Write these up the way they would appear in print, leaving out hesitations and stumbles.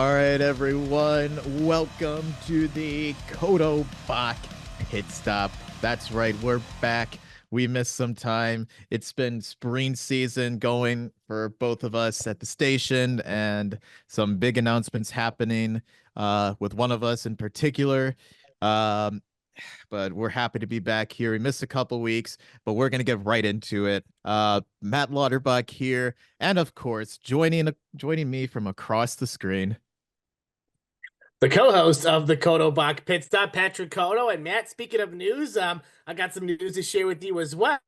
All right, everyone. Welcome to the Codo Bach Pitstop. That's right, we're back. We missed some time. It's been spring season going for both of us at the station, and some big announcements happening with one of us in particular. Um, but we're happy to be back here. We missed a couple weeks, but we're gonna get right into it. Matt Lauterbach here, and of course, joining me from across the screen. The co-host of the Codo Bach Pitstop, Patrick Codo. And Matt, speaking of news, I got some news to share with you as well.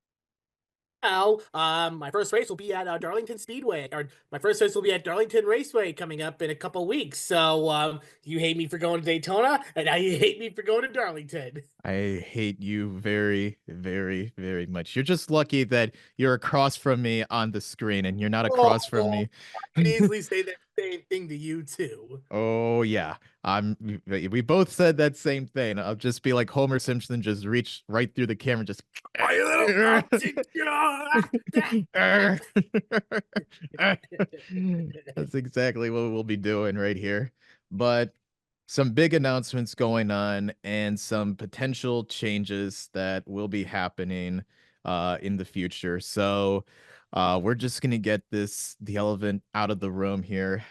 My first race will be at Darlington Speedway, or my first race will be at Darlington Raceway coming up in a couple weeks. So, you hate me for going to Daytona, and now you hate me for going to Darlington. I hate you very, very, very much. You're just lucky that you're across from me on the screen and you're not across from Oh, me. I could easily say that same thing to you too. Oh yeah. We both said that same thing. I'll just be like Homer Simpson, just reach right through the camera, just My little That's exactly what we'll be doing right here. But some big announcements going on and some potential changes that will be happening in the future. So we're just gonna get the elephant out of the room here.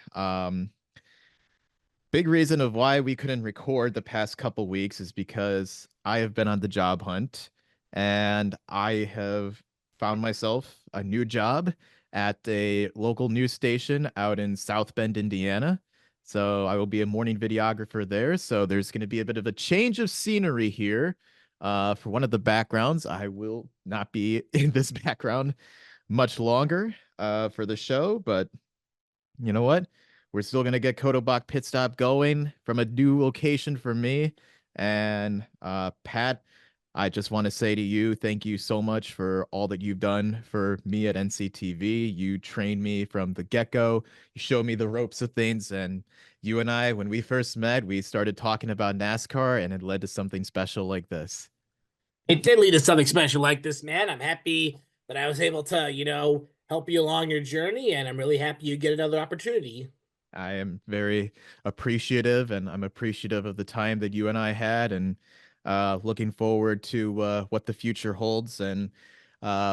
Big reason of why we couldn't record the past couple weeks is because I have been on the job hunt and I have found myself a new job at a local news station out in South Bend, Indiana. So I will be a morning videographer there. So there's going to be a bit of a change of scenery here. For one of the backgrounds, I will not be in this background much longer for the show, but you know what? We're still gonna get Codo Bach Pit Stop going from a new location for me. And Pat, I just want to say to you, thank you so much for all that you've done for me at NCTV. You trained me from the get-go. You showed me the ropes of things, and you and I, when we first met, we started talking about NASCAR, and it led to something special like this. It did lead to something special like this, man. I'm happy that I was able to, help you along your journey, and I'm really happy you get another opportunity. I am very appreciative, and I'm appreciative of the time that you and I had, and looking forward to what the future holds. And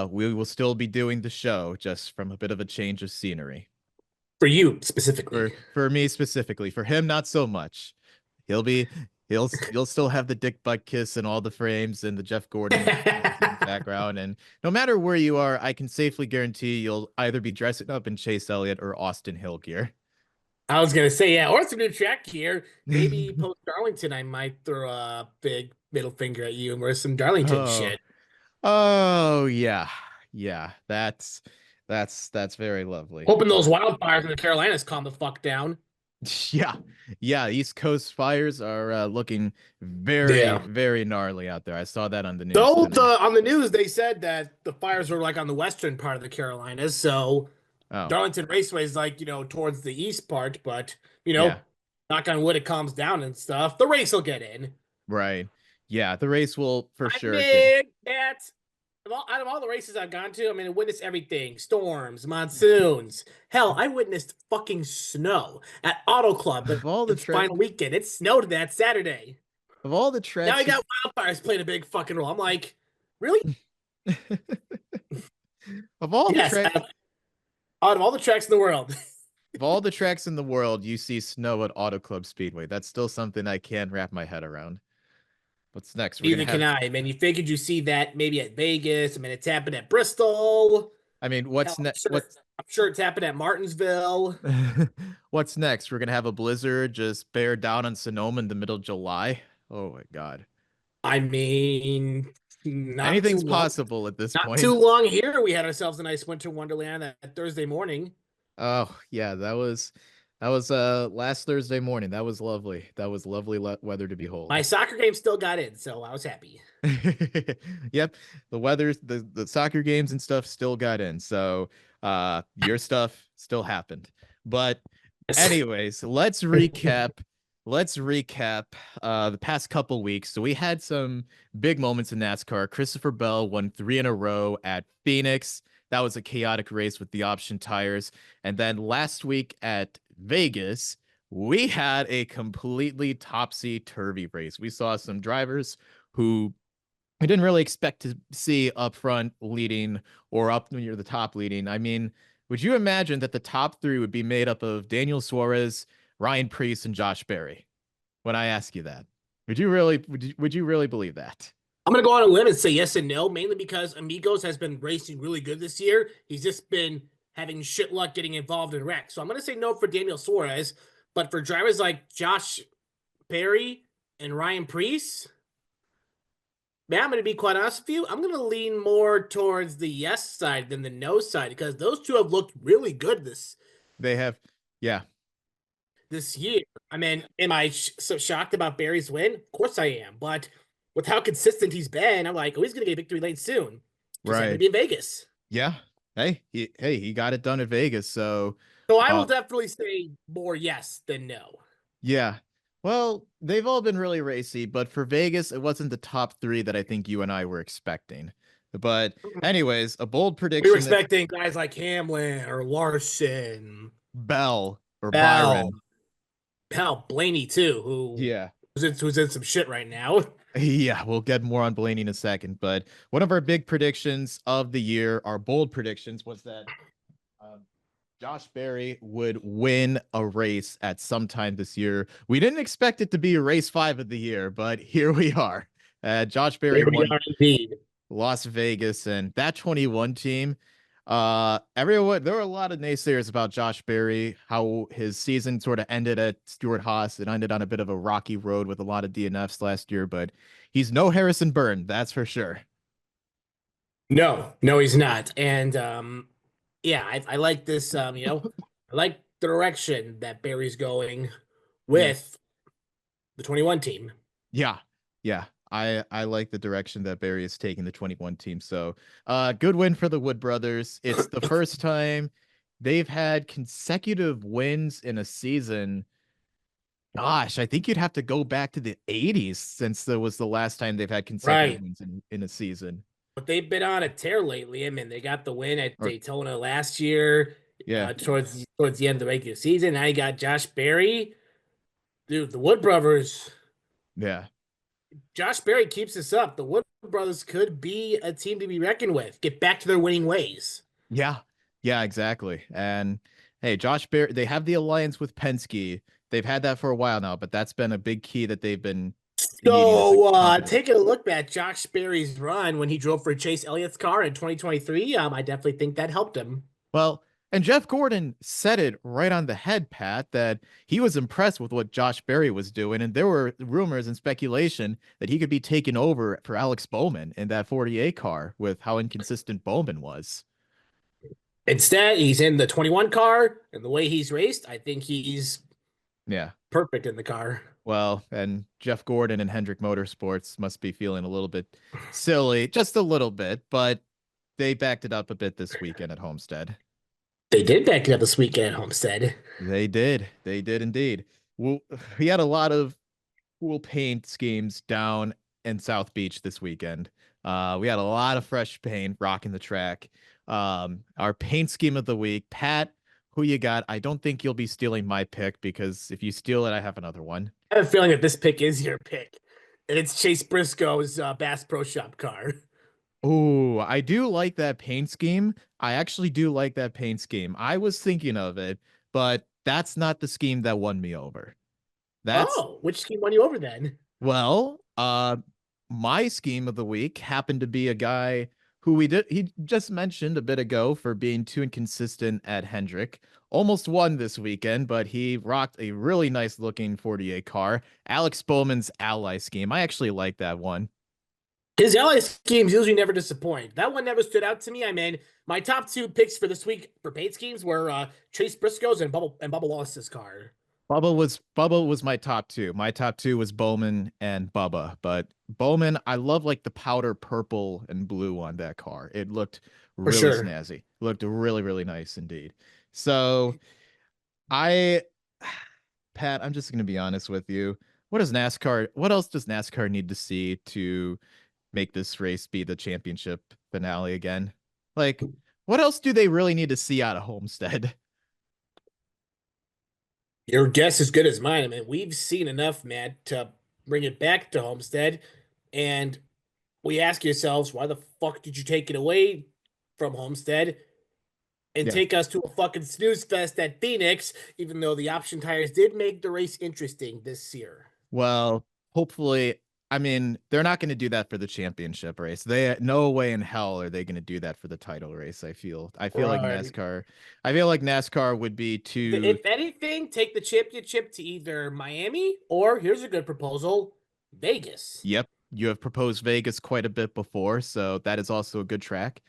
we will still be doing the show, just from a bit of a change of scenery. For you specifically. For me specifically, for him, not so much. He'll be you'll still have the dick butt kiss and all the frames and the Jeff Gordon background. And no matter where you are, I can safely guarantee you'll either be dressing up in Chase Elliott or Austin Hill gear. I was gonna say, yeah, or some new track here. Maybe post Darlington, I might throw a big middle finger at you and wear some Darlington Oh, shit. oh yeah, yeah. That's very lovely. Hoping those wildfires in the Carolinas calm the fuck down. Yeah, yeah. East Coast fires are looking very, Yeah. very gnarly out there. I saw that on the news Though tonight. on the news they said that the fires were like on the western part of the Carolinas, so Oh, Darlington Raceway is like, towards the east part, but yeah, knock on wood, it calms down and stuff. The race will get in. right. Yeah, the race will for I sure get. mean, that's out of all the races I've gone to, I mean, I witnessed everything: storms, monsoons. Hell, I witnessed fucking snow at Auto Club Of all the its track, final weekend. It snowed that Saturday. of all the Now I tracks got wildfires playing a big fucking role. I'm like, really? you of all the Yes, track out of all the tracks in the world. of all the tracks in the world, you see snow at Auto Club Speedway. That's still something I can't wrap my head around. What's next? We're gonna Neither can have. I, man. You figured you see that maybe at Vegas. I mean, it's happened at Bristol. I mean, Hell, I'm sure it's happened at Martinsville. what's next? We're gonna have a blizzard just bear down on Sonoma in the middle of July. Oh my God. I mean, not too Anything's long. possible at this Not too point. long here. We had ourselves a nice winter wonderland that Thursday morning. Oh yeah, that was last Thursday morning. That was lovely. That was lovely weather to My behold. soccer game still got in, so I was happy. Yep, the weather, the soccer games and stuff still got in. So your stuff still happened. But anyways, let's recap the past couple weeks. So we had some big moments in NASCAR. Christopher Bell won 3 in a row at Phoenix. That was a chaotic race with the option tires. And then last week at Vegas, we had a completely topsy-turvy race. We saw some drivers who I didn't really expect to see up front leading or up near the top leading. I mean, would you imagine that the top three would be made up of Daniel Suarez, Ryan Preece, and Josh Berry? When I ask you that, would you really believe that? I'm gonna go on a limb and say yes and no, mainly because Amigos has been racing really good this year. He's just been having shit luck getting involved in wrecks. So I'm gonna say no for Daniel Suarez, but for drivers like Josh Perry and Ryan Preece, man, I'm gonna be quite honest with you. I'm gonna lean more towards the yes side than the no side because those two have looked really good They have, yeah, this year. I mean, am I so shocked about Barry's win? Of course I am. But with how consistent he's been, I'm like, oh, he's going to get a victory lane soon. Just happened to right, be in Vegas. yeah. Hey, he got it done at Vegas, so So I will uh, definitely say more yes than no. yeah. Well, they've all been really racy, but for Vegas, it wasn't the top three that I think you and I were expecting. But anyways, a bold We were prediction that expecting guys like Hamlin or Larson, Bell or Bell, Byron. hell, Blaney too, who Yeah. who's in some shit right now. Yeah, we'll get more on Blaney in a second. But one of our big predictions of the year, our bold predictions, was that um, Josh Berry would win a race at some time this year. We didn't expect it to be race 5 of the year, but here we are. Josh Berry Here we won are indeed. Las Vegas, and that 21 team. Everyone, there were a lot of naysayers about Josh Berry, how his season sort of ended at Stewart Haas. It ended on a bit of a rocky road with a lot of DNFs last year, but he's no Harrison Burn, that's for sure. No, no, he's not. And yeah, I like this. I like the direction that Barry's going Yeah. with the 21 team. Yeah. Yeah. I like the direction that Barry is taking the 21 team. So good win for the Wood brothers. It's the first time they've had consecutive wins in a season. Gosh, I think you'd have to go back to the 80s since that was the last time they've had consecutive Right. wins in a season. But they've been on a tear lately. I mean, they got the win at Or Daytona last year, yeah, towards the end of the regular season. Now you got Josh Berry. Dude, the Wood brothers. yeah, Josh Berry keeps this up. The Wood brothers could be a team to be reckoned with. Get back to their winning ways. yeah, yeah, exactly. And hey, Josh Bear, they have the alliance with Penske. They've had that for a while now, but that's been a big key that they've been needing as a So, company. taking a look at Josh Berry's run when he drove for Chase Elliott's car in 2023, I definitely think that helped him. Well, and Jeff Gordon said it right on the head, Pat, that he was impressed with what Josh Berry was doing. And there were rumors and speculation that he could be taking over for Alex Bowman in that 48 car with how inconsistent Bowman was. Instead, he's in the 21 car, and the way he's raced, I think he's Yeah. perfect in the car. Well, and Jeff Gordon and Hendrick Motorsports must be feeling a little bit silly, just a little bit, but they backed it up a bit this weekend at Homestead. They did back it up this weekend at Homestead. They did. They did indeed. Well, we had a lot of cool paint schemes down in South Beach this weekend. We had a lot of fresh paint rocking the track. Our paint scheme of the week, Pat, who you got? I don't think you'll be stealing my pick because if you steal it, I have another one. I have a feeling that this pick is your pick, and it's Chase Briscoe's Bass Pro Shop car. Oh, I do like that paint scheme. I actually do like that paint scheme. I was thinking of it, but that's not the scheme that won me over. That's Oh, which team won you over then? Well, my scheme of the week happened to be a guy who he just mentioned a bit ago for being too inconsistent at Hendrick. Almost won this weekend, but he rocked a really nice looking 48 car. Alex Bowman's ally scheme. I actually like that one. His LA schemes usually never disappoint. That one never stood out to me. I mean, my top two picks for this week for paint schemes were Chase Briscoe's and Bubba Wallace's car. Bubba was my top two. My top two was Bowman and Bubba, but Bowman, I love like the powder purple and blue on that car. It looked For really sure. snazzy. Looked really, really nice indeed. So I, Pat, I'm just gonna be honest with you. What else does NASCAR need to see to make this race be the championship finale again? Like, what else do they really need to see out of Homestead? Your guess is good as mine. I mean, we've seen enough, man, to bring it back to Homestead, and we ask yourselves, why the fuck did you take it away from Homestead and Yeah. take us to a fucking snooze fest at Phoenix, even though the option tires did make the race interesting this year? Well, hopefully, I mean, they're not going to do that for the championship race. They no way in hell are they going to do that for the title race. I feel like Right. NASCAR would be too. If anything, take the championship to either Miami or here's a good proposal, Vegas. Yep, you have proposed Vegas quite a bit before, so that is also a good track,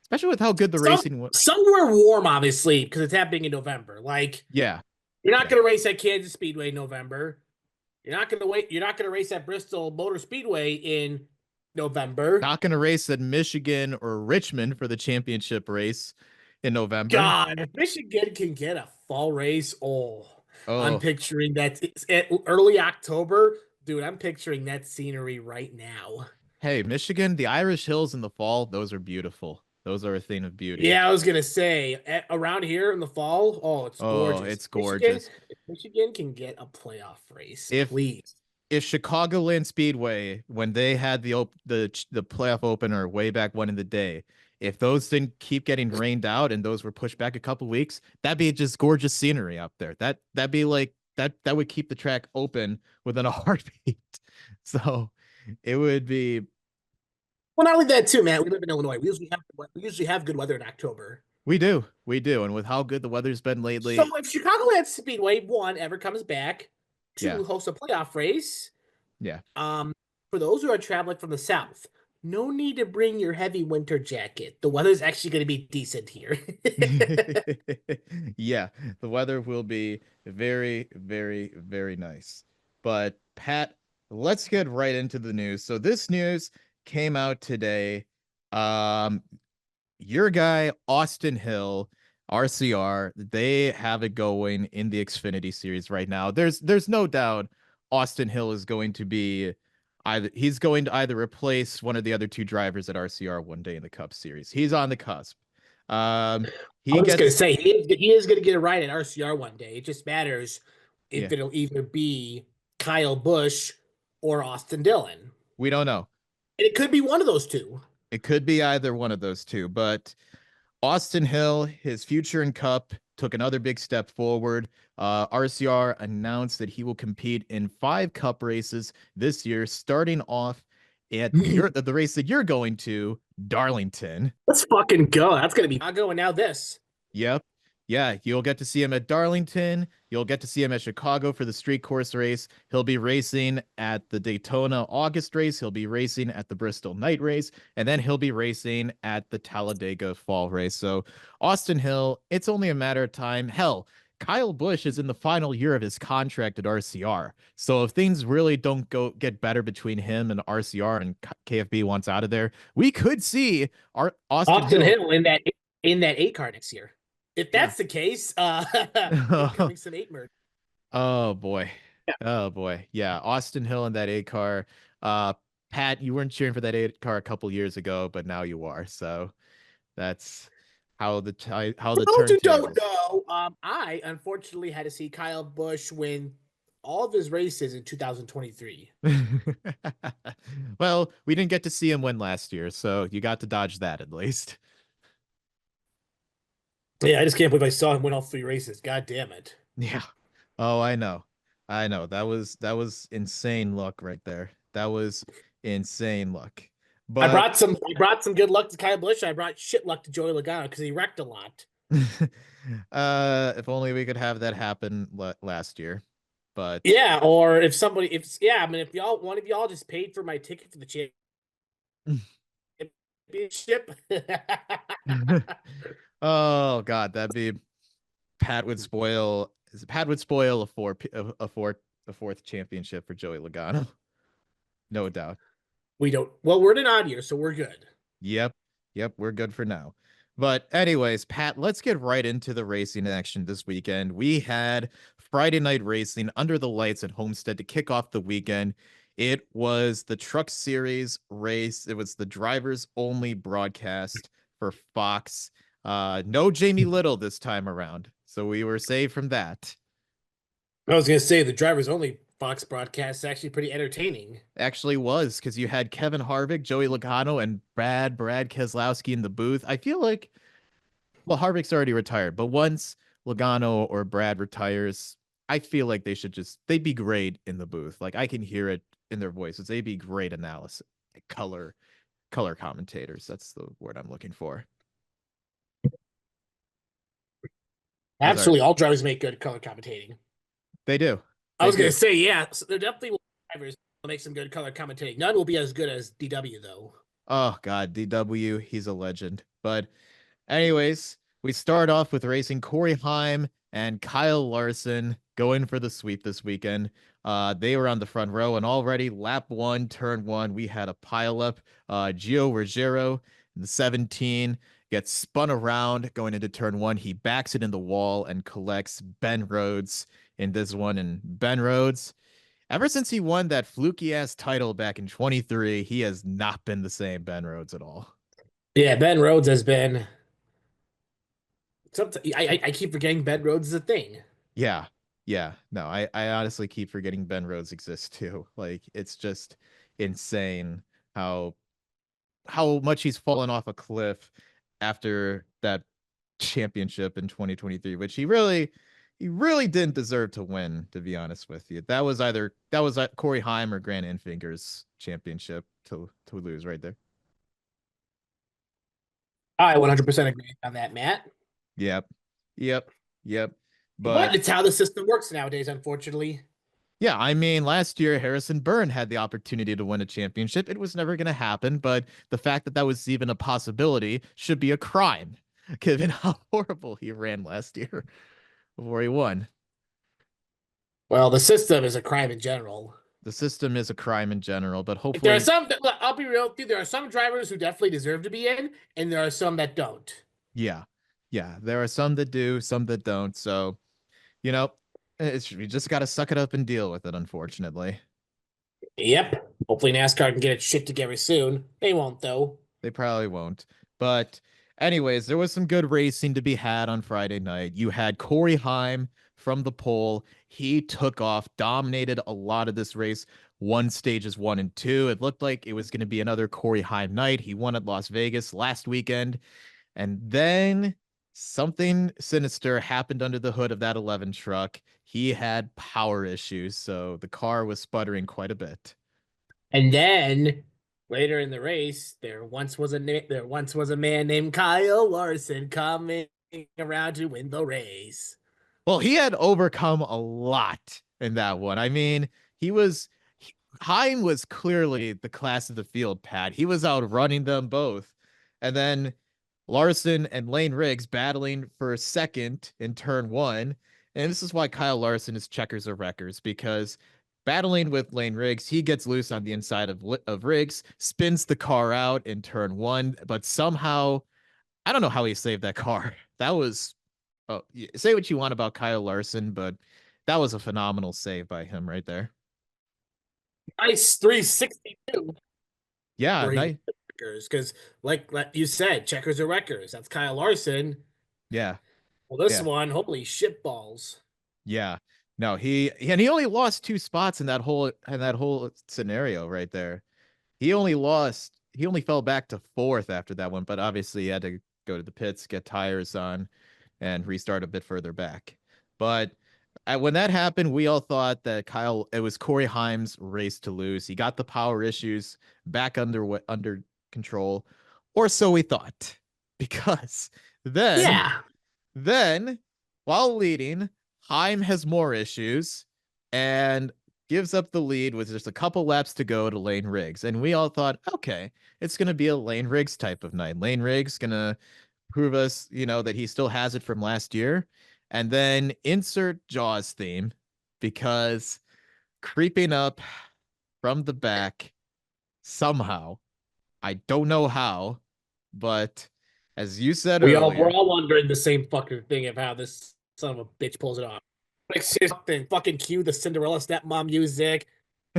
especially with how good the Some racing was. somewhere warm, obviously, because it's happening in November. Like Yeah, you're not yeah. gonna race at Kansas Speedway in November. You're not gonna wait. You're not gonna race at Bristol Motor Speedway in November. Not going to race at Michigan or Richmond for the championship race in November. God, if Michigan can get a fall race, I'm Oh, picturing that it's at early October, dude. I'm picturing that scenery right now. hey, Michigan, the Irish Hills in the fall, those are beautiful. Those are a thing of beauty. Yeah, I was gonna say around here in the fall. Oh, it's Oh, gorgeous. it's Michigan, gorgeous. if Michigan can get a playoff race, If please. if Chicagoland Speedway, when they had the playoff opener way back when in the day, if those didn't keep getting rained out and those were pushed back a couple weeks, that'd be just gorgeous scenery up there. That'd be like that would keep the track open within a heartbeat. So it would be. Well, not only that too, man. We live in Illinois. We usually have good weather in October. We do, and with how good the weather's been So lately, if Chicagoland Speedway one ever comes back yeah, to host a playoff race, yeah. um, for those who are traveling from the south, no need to bring your heavy winter jacket. The weather's actually going to be decent here. Yeah, the weather will be very, very, very nice. But Pat, let's get right into the news. So this news came out today. Um, your guy Austin Hill, RCR, they have it going in the Xfinity series right now. There's no doubt Austin Hill is going to be either he's going to either replace one of the other two drivers at RCR one day in the Cup series. He's on the cusp. Um, I he was going to gets say he is going to get a ride at RCR one day. It just matters if yeah, it'll either be Kyle Busch or Austin Dillon. we don't know. And it could be one of those two. It could be either one of those two, but Austin Hill, his future in Cup, took another big step forward. RCR announced that he will compete in 5 Cup races this year, starting off at the race that you're going to, Darlington. Let's fucking go. That's going to be Chicago and now this. Yep. Yeah, you'll get to see him at Darlington. You'll get to see him at Chicago for the street course race. He'll be racing at the Daytona August race. He'll be racing at the Bristol night race. And then he'll be racing at the Talladega fall race. So, Austin Hill, it's only a matter of time. Hell, Kyle Busch is in the final year of his contract at RCR. So, if things really don't get better between him and RCR and KFB wants out of there, we could see our Austin Austin Hill. Hill in that 8 car next year. If Yeah. that's the case, incoming some 8 merge. Oh boy. Yeah. Oh boy. Yeah, Austin Hill in that 8 car. Uh Pat, you weren't cheering for that 8 car a couple years ago, but now you are. So that's how For the those who don't turntables. know, I unfortunately had to see Kyle Busch win all of his races in 2023. Well, we didn't get to see him win last year, so you got to dodge that at least. Yeah, I just can't believe I saw him win all 3 races. God damn it. Yeah. Oh, I know. I know. That was insane luck right there. That was insane luck. I But brought some I brought some good luck to Kyle Busch. I brought shit luck to Joey Logano because he wrecked a lot. If only we could have that happen last year. But Yeah, or if somebody if yeah, I mean if y'all one of y'all just paid for my ticket for the championship. oh god, that'd be Pat would spoil a fourth championship for Joey Logano. No doubt. We don't well, we're in an odd year, so we're good. Yep. Yep, we're good for now. But anyways, Pat, let's get right into the racing action this weekend. We had Friday night racing under the lights at Homestead to kick off the weekend. It was the Truck Series race. It was the drivers only broadcast for Fox. No Jamie Little this time around. So we were saved from that. I was gonna say the drivers only Fox broadcast is actually pretty entertaining. Actually was because you had Kevin Harvick, Joey Logano, and Brad Keselowski in the booth. I feel like, well, Harvick's already retired, but once Logano or Brad retires, I feel like they'd be great in the booth. Like I can hear it in their voices. They'd be great analysis, color, color commentators. That's the word I'm looking for. Because our Absolutely, all drivers make good color commentating. They do, I they was gonna do. say, yeah, so there definitely will be drivers will make some good color commentating. None will be as good as DW though. Oh God, DW, he's a legend. But anyways, we start off with racing Corey Heim and Kyle Larson going for the sweep this weekend. They were on the front row, and already lap one, turn one, we had a pileup. Gio Ruggiero in the 17 gets spun around going into turn one. He backs it in the wall and collects Ben Rhodes in this one. And Ben Rhodes, ever since he won that fluky ass title back in 23, he has not been the same Ben Rhodes at all. Yeah, Ben Rhodes has been. Sometimes I keep forgetting Ben Rhodes is a thing. Yeah. Yeah. No, I honestly keep forgetting Ben Rhodes exists too. Like it's just insane how much he's fallen off a cliff after that championship in 2023, which he really didn't deserve to win, to be honest with you. That was Corey Heim or Grant Enfinger's championship to lose right there. I 100% agree on that, Matt. Yep. Yep. Yep. But But it's how the system works nowadays, unfortunately. yeah, I mean, last year Harrison Byrne had the opportunity to win a championship. It was never going to happen, but the fact that that was even a possibility should be a crime, given how horrible he ran last year before he won. Well, the system is a crime in general. The system is a crime in general, but Like, there are hopefully, some, I'll be real with you, there are some drivers who definitely deserve to be in, and there are some that don't. yeah, yeah, there are some that do, some that don't. So, you know, we just got to suck it up and deal with it, unfortunately. Yep. Hopefully NASCAR can get its shit together soon. They won't, though. They probably won't. But anyways, there was some good racing to be had on Friday night. You had Corey Heim from the pole. He took off, dominated a lot of this race, won stages one and two. It looked like it was going to be another Corey Heim night. He won at Las Vegas last weekend. And then something sinister happened under the hood of that 11 truck. He had power issues, so the car was sputtering quite a bit. And then later in the race, there once was a man named Kyle Larson coming around to win the race. Well, he had overcome a lot in that one. I mean, he was Heim was clearly the class of the field, Pat. He was outrunning them both. And then Larson and Lane Riggs battling for second in turn one. And this is why Kyle Larson is checkers or wreckers, because battling with Lane Riggs, he gets loose on the inside of Riggs, spins the car out in turn one, but somehow, I don't know how he saved that car. That was, oh, say what you want about Kyle Larson, but that was a phenomenal save by him right there. Nice 362 Yeah, where he nice. because like you said, checkers are wreckers. That's Kyle Larson. Yeah, Well, this yeah. one, holy shit balls. Yeah. No, he only lost two spots in that whole scenario right there. He only fell back to fourth after that one, but obviously he had to go to the pits, get tires on, and restart a bit further back. But when that happened, we all thought that it was Corey Heim's race to lose. He got the power issues back under control, or so we thought, because then Yeah. then, while leading, Heim has more issues and gives up the lead with just a couple laps to go to Lane Riggs. And we all thought, okay, it's going to be a Lane Riggs type of night. Lane Riggs going to prove us, that he still has it from last year. And then insert Jaws theme because creeping up from the back somehow, I don't know how, but as you said We're earlier, all wondering the same fucking thing of how this son of a bitch pulls it off. Like something fucking cue the Cinderella stepmom music,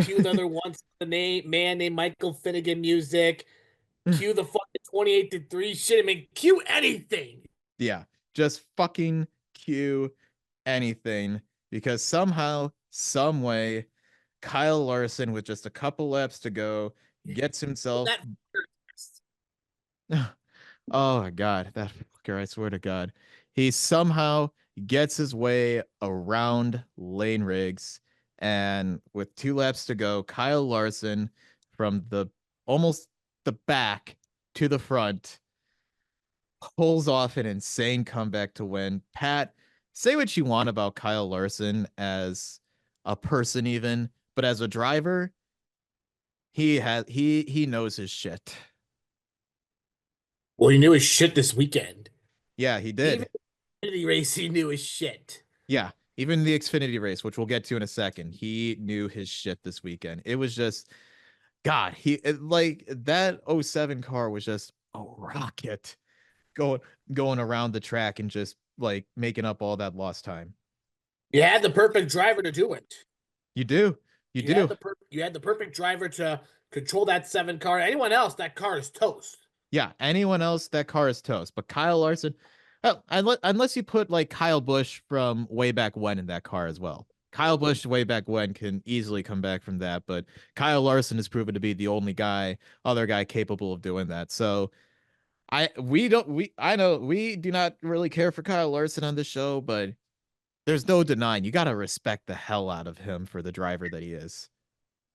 cue the other once the name man named Michael Finnegan music, cue the fucking 28 to 3 shit. I mean, cue anything. yeah, just fucking cue anything. because somehow, some way, Kyle Larson, with just a couple laps to go, gets Well, himself. that Oh my God, that fucker, I swear to God. He somehow gets his way around lane rigs. And with 2 laps to go, Kyle Larson from the almost the back to the front pulls off an insane comeback to win. Pat, say what you want about Kyle Larson as a person, even, but as a driver, he knows his shit. well, he knew his shit this weekend. Yeah, he Even did. in the race, he knew his shit. Yeah, even the Xfinity race, which we'll get to in a second, he knew his shit this weekend. It was just God. Like that '07 car was just a rocket going going around the track and just like making up all that lost time. You had the perfect driver to do it. You do, you do. You had the perfect driver to control that 7 car. Anyone else, that car is toast. Yeah, anyone else, that car is toast. But Kyle Larson, well, unless you put like Kyle Busch from way back when in that car as well. Kyle Busch way back when can easily come back from that, but Kyle Larson has proven to be the only other guy capable of doing that. So I know we do not really care for Kyle Larson on this show, but there's no denying you got to respect the hell out of him for the driver that he is.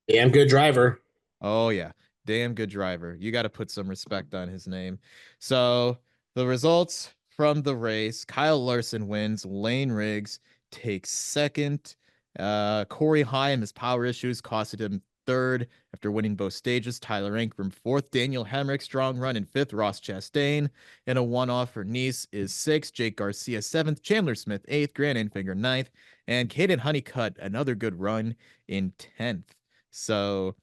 Damn good driver. Oh yeah, damn good driver. You got to put some respect on his name. So the results from the race: Kyle Larson wins. Lane Riggs takes second. Corey Heim, his power issues costed him third after winning both stages. Tyler Ankrum fourth. Daniel Hemrick strong run in fifth. Ross Chastain in a one-off for Nice is sixth. Jake Garcia seventh. Chandler Smith eighth. Grant Enfinger ninth, and Caden Honeycutt another good run in 10th. So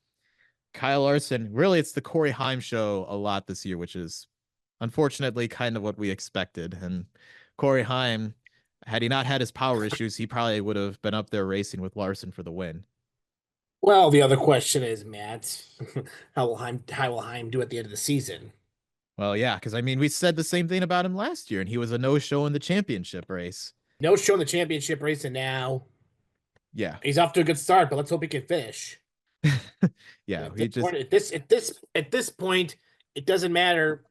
Kyle Larson, really, it's the Corey Heim show a lot this year, which is unfortunately kind of what we expected. And Corey Heim, had he not had his power issues, he probably would have been up there racing with Larson for the win. Well, the other question is, Matt, how will Heim do at the end of the season? Well, yeah, because I mean, we said the same thing about him last year, and he was a no show in the championship race. No show in the championship race, and now Yeah. he's off to a good start, but let's hope he can finish. Yeah. At this He just, point, at this point, it doesn't matter,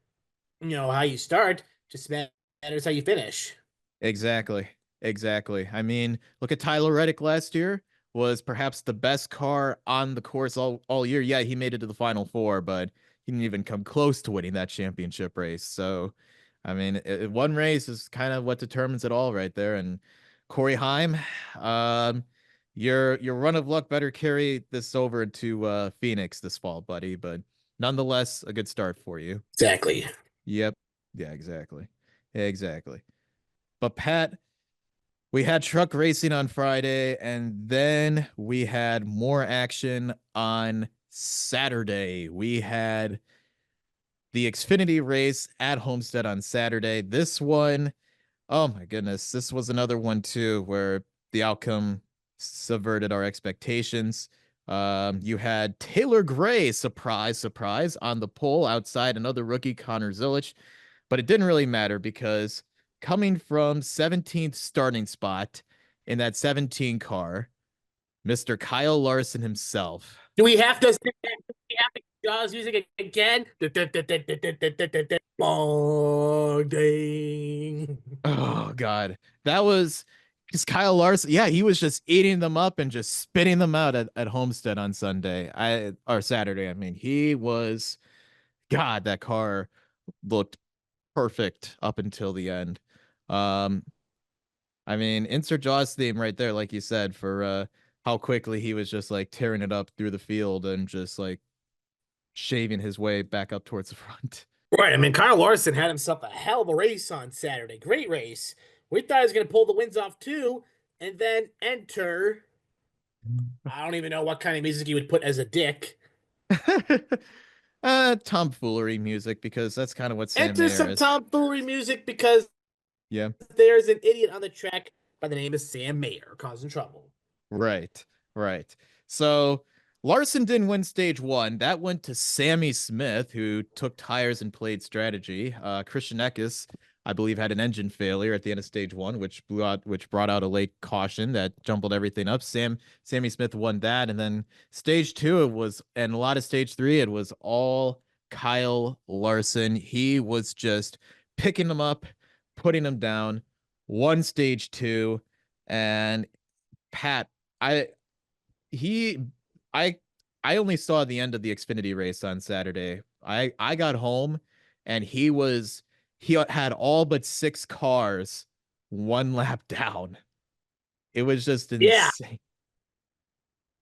how you start, just matters how you finish. exactly. Exactly. I mean, look at Tyler Reddick last year, was perhaps the best car on the course all year. Yeah, he made it to the final four, but he didn't even come close to winning that championship race. So, I mean, one race is kind of what determines it all right there. And Corey Heim, um, your run of luck better carry this over to Phoenix this fall, buddy. But nonetheless, a good start for you. Exactly. Yep. Yeah, exactly. Exactly. But Pat, we had truck racing on Friday, and then we had more action on Saturday. We had the Xfinity race at Homestead on Saturday. This one, oh my goodness, this was another one too where the outcome subverted our expectations. You had Taylor Gray, surprise, surprise, on the pole outside another rookie, Connor Zilich, but it didn't really matter because coming from 17th starting spot in that 17 car, Mr. Kyle Larson himself. Do we have to? Do we have to Jaws music again? Ding. Oh God, that was because Kyle Larson. Yeah, he was just eating them up and just spitting them out at Homestead on Sunday. Or Saturday. I mean, he was God. That car looked perfect up until the end. Um, I mean, insert Jaws theme right there, like you said, for how quickly he was just like tearing it up through the field and just like shaving his way back up towards the front. Right. I mean, Kyle Larson had himself a hell of a race on Saturday. Great race. We thought he was going to pull the wins off too, and then enter. I don't even know what kind of music he would put as a dick. Tomfoolery music because that's kind of what Sam Enter Mayer some is. tomfoolery music because Yeah. there's an idiot on the track by the name of Sam Mayer causing trouble. Right. Right. So Larson didn't win stage one. That went to Sammy Smith, who took tires and played strategy. Christian Eckes I believe had an engine failure at the end of stage one, which brought out a late caution that jumbled everything up. Sammy Smith won that, and then stage two it was, and a lot of stage three it was all Kyle Larson. He was just picking them up, putting them down. One stage two, and Pat, I he I I only saw the end of the Xfinity race on Saturday. I got home and he had all but six cars one lap down. It was just Yeah, insane.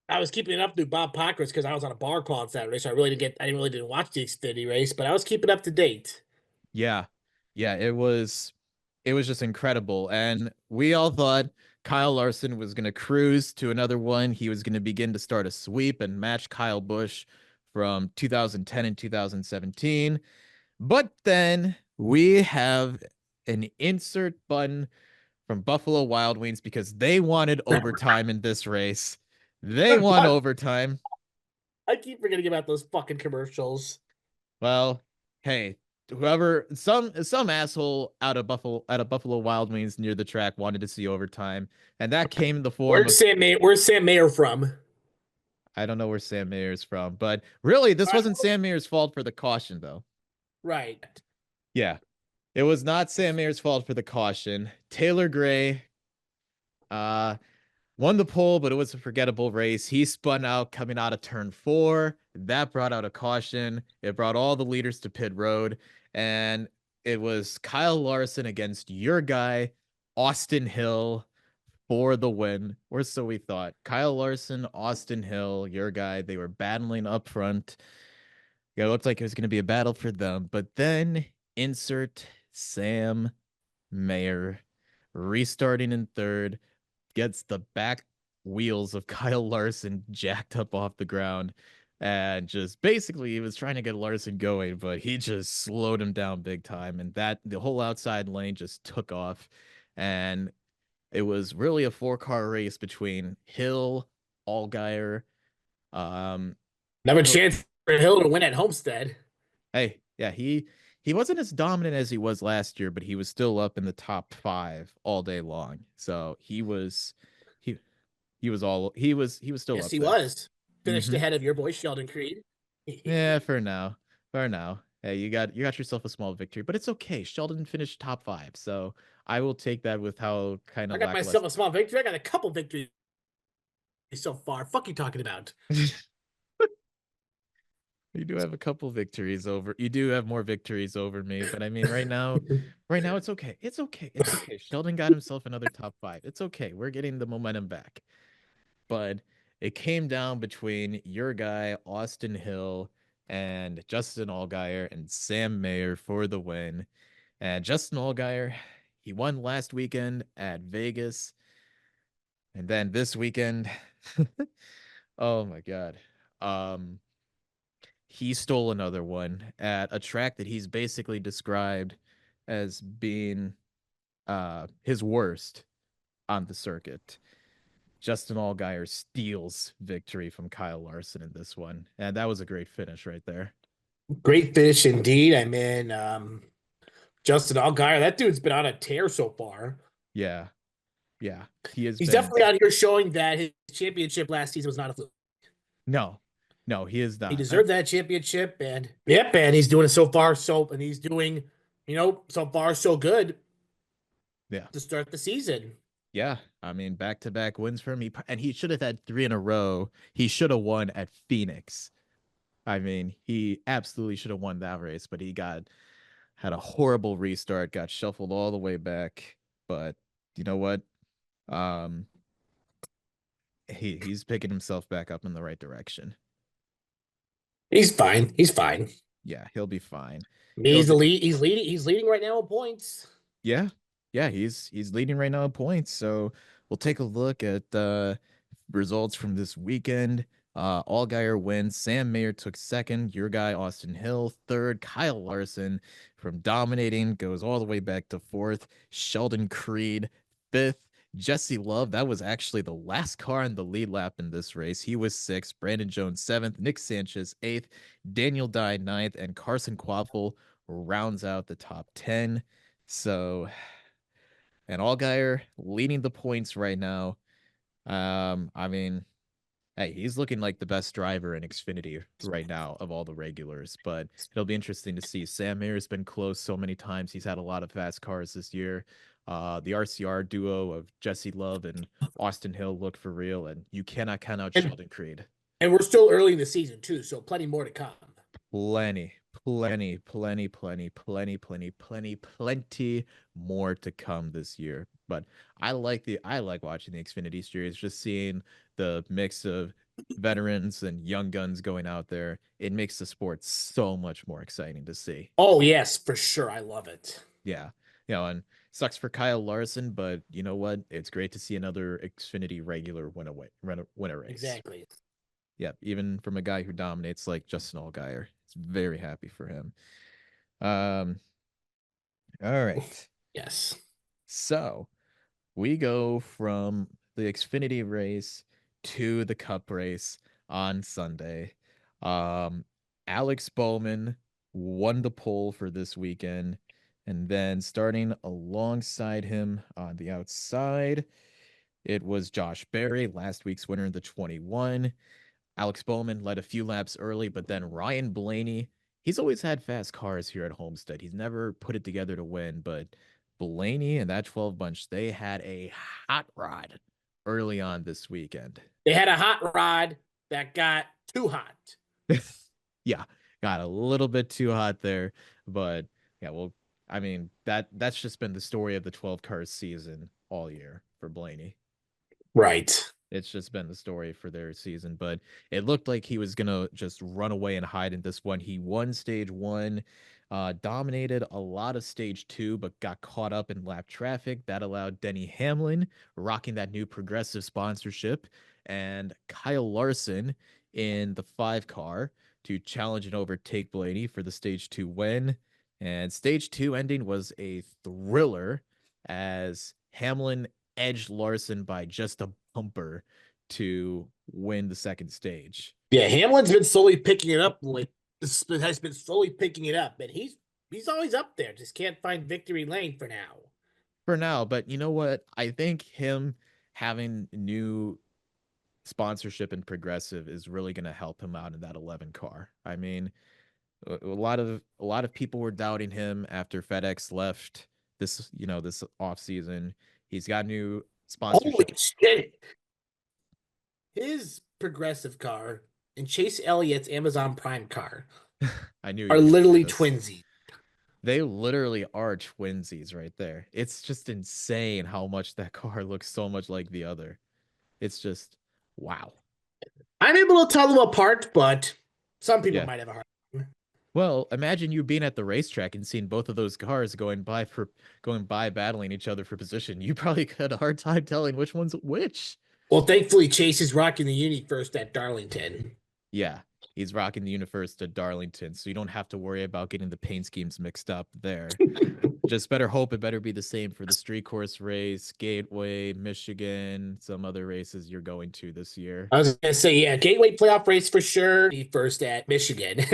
I was keeping it up through Bob Pockers because I was on a bar call on Saturday, so I didn't really didn't watch the Xfinity race, but I was keeping up to date. Yeah. Yeah, it was just incredible. And we all thought Kyle Larson was going to cruise to another one. He was going to begin to start a sweep and match Kyle Busch from 2010 and 2017. But then we have an insert button from Buffalo Wild Wings because they wanted overtime in this race. They want overtime. I keep forgetting about those fucking commercials. Well, hey, whoever some asshole out of Buffalo Wild Wings near the track wanted to see overtime, and that came in the form of Where's Sam Mayer from? I don't know where Sam Mayer's from, but really this wasn't Sam Mayer's fault for the caution though. Right. Yeah, it was not Sam Mayer's fault for the caution. Taylor Gray uh won the pole, but it was a forgettable race. He spun out coming out of turn four. That brought out a caution. It brought all the leaders to pit road. And it was Kyle Larson against your guy, Austin Hill, for the win. Or so we thought. Kyle Larson, Austin Hill, your guy, they were battling up front. Yeah, it looked like it was going to be a battle for them. But then insert Sam Mayer restarting in third, gets the back wheels of Kyle Larson jacked up off the ground, and just basically he was trying to get Larson going, but he just slowed him down big time, and that the whole outside lane just took off. And it was really a four-car race between Hill, Allgaier. um Another chance for Hill to win at Homestead. hey, yeah, he wasn't as dominant as he was last year, but he was still up in the top five all day long. So he he was still Yes, up he there. was. Finished Mm-hmm. ahead of your boy Sheldon Creed. Yeah, for now. For now. Hey, you got yourself a small victory, but it's okay. Sheldon finished top five, so I will take that with how kind I of got myself lackluster. a small victory. I got a couple victories so far. Fuck you talking about? You do have a couple victories over. You do have more victories over me, but I mean, right now it's okay. It's okay. It's okay. Sheldon got himself another top five. It's okay. We're getting the momentum back. But it came down between your guy Austin Hill and Justin Allgaier and Sam Mayer for the win. And Justin Allgaier, he won last weekend at Vegas, and then this weekend, oh my god, um, he stole another one at a track that he's basically described as being his worst on the circuit. Justin Allgaier steals victory from Kyle Larson in this one, and that was a great finish right there. Great finish indeed. I mean, Justin Allgaier, that dude's been on a tear so far. Yeah, yeah, he has He's been. definitely out here showing that his championship last season was not a fluke. No, no, he is He not. deserved that championship, and yep, and he's doing it so far. And he's doing, so far so good Yeah, to start the season. yeah. I mean, back-to-back wins for him. And he should have had three in a row. He should have won at Phoenix. I mean, he absolutely should have won that race, but he got had a horrible restart, got shuffled all the way back. But you know what? Um, he's picking himself back up in the right direction. He's fine. He's fine. Yeah, he'll be fine. He'll He's the get lead. He's leading. He's leading right now in points. yeah, yeah. He's leading right now in points. So we'll take a look at results from this weekend. Allgaier wins. Sam Mayer took second. Your guy Austin Hill third. Kyle Larson from dominating goes all the way back to fourth. Sheldon Creed fifth. Jesse Love, that was actually the last car in the lead lap in this race. He was sixth. Brandon Jones seventh. Nick Sanchez eighth. Daniel Dye ninth, and Carson Quaffle rounds out the top 10. So, and Allgaier leading the points right now. I mean, hey, he's looking like the best driver in Xfinity right now of all the regulars, but it'll be interesting to see. Sam Mayer has been close so many times. He's had a lot of fast cars this year. The RCR duo of Jesse Love and Austin Hill look for real, and you cannot count out And Sheldon Creed. and we're still early in the season too, so plenty more to come. Plenty, plenty more to come this year. But I like watching the Xfinity series, just seeing the mix of veterans and young guns going out there. It makes the sport so much more exciting to see. Oh yes, for sure. I love it. Yeah. And sucks for Kyle Larson, but you know what? It's great to see another Xfinity regular win a race. Exactly. Yeah, even from a guy who dominates like Justin Allgaier. It's very happy for him. Um, all right. Yes. So we go from the Xfinity race to the Cup race on Sunday. Um, Alex Bowman won the pole for this weekend. And then starting alongside him on the outside, it was Josh Berry, last week's winner in the 21. Alex Bowman led a few laps early, but then Ryan Blaney, he's always had fast cars here at Homestead. He's never put it together to win, but Blaney and that 12 bunch, they had a hot rod early on this weekend. They had a hot rod that got too hot. Yeah, got a little bit too hot there, but yeah, well, I mean, that's just been the story of the 12 cars season all year for Blaney. Right. It's just been the story for their season, but it looked like he was gonna just run away and hide in this one. He won stage one, dominated a lot of stage two, but got caught up in lap traffic. That allowed Denny Hamlin, rocking that new progressive sponsorship, and Kyle Larson in the 5 car to challenge and overtake Blaney for the stage two win. And stage two ending was a thriller as Hamlin edged Larson by just a bumper to win the second stage. Yeah, Hamlin's been slowly picking it up. Like has been slowly picking it up, and he's always up there. Just can't find victory lane for now. For now, but you know what? I think him having new sponsorship and progressive is really going to help him out in that 11 car. I mean, a lot of people were doubting him after FedEx left this off season. He's got new Holy sponsorship. shit! His progressive car and Chase Elliott's Amazon Prime car I knew you are were going to say literally this. twinsies. They literally are twinsies right there. It's just insane how much that car looks so much like the other. It's just wow. I'm able to tell them apart, but some people Yeah. might have a hard time. Well, imagine you being at the racetrack and seeing both of those cars going by battling each other for position. You probably had a hard time telling which one's which. Well, thankfully, Chase is rocking the Uni first at Darlington. Yeah. He's rocking the Universe to Darlington, so you don't have to worry about getting the paint schemes mixed up there. Just better hope it better be the same for the street course race, Gateway, Michigan, some other races you're going to this year. I was gonna say, yeah, Gateway playoff race for sure. Be first at Michigan.